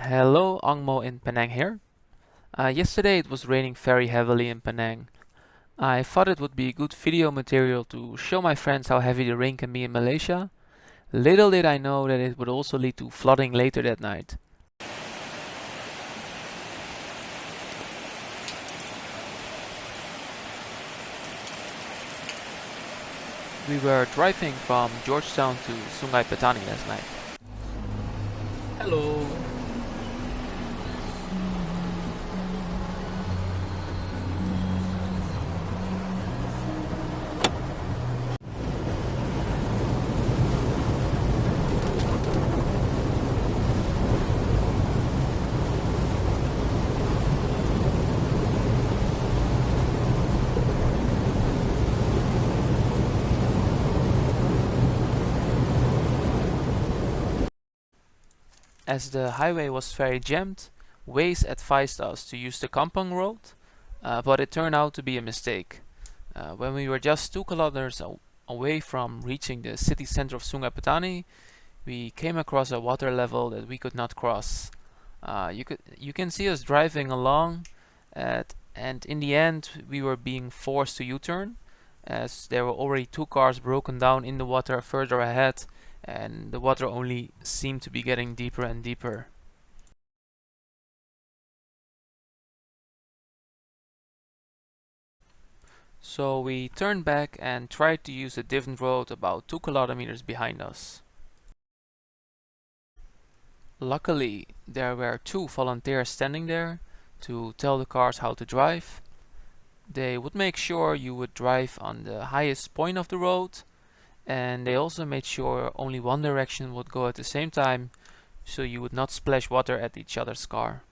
Hello, Angmo in Penang here. Yesterday it was raining very heavily in Penang. I thought it would be good video material to show my friends how heavy the rain can be in Malaysia. Little did I know that it would also lead to flooding later that night. We were driving from Georgetown to Sungai Petani last night. Hello. As the highway was very jammed, Waze advised us to use the Kampong road, but it turned out to be a mistake. When we were just 2 kilometers away from reaching the city center of Sungai Petani, we came across a water level that we could not cross. You can see us driving along, and in the end we were being forced to U-turn, as there were already 2 cars broken down in the water further ahead, and the water only seemed to be getting deeper and deeper. So we turned back and tried to use a different road about 2 kilometers behind us. Luckily, there were 2 volunteers standing there to tell the cars how to drive. They would make sure you would drive on the highest point of the road, and they also made sure only one direction would go at the same time, so you would not splash water at each other's car.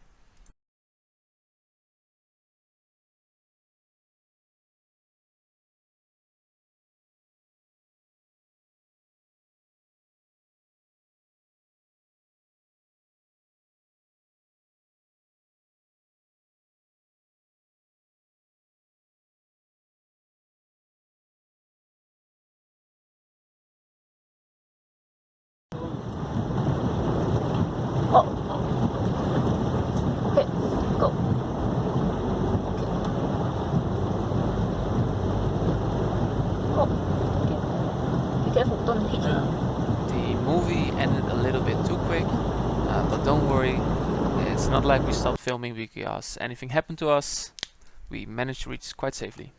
Okay, go. Okay. Be careful, don't hit it. The movie ended a little bit too quick, but don't worry, it's not like we stopped filming because anything happened to us. We managed to reach quite safely.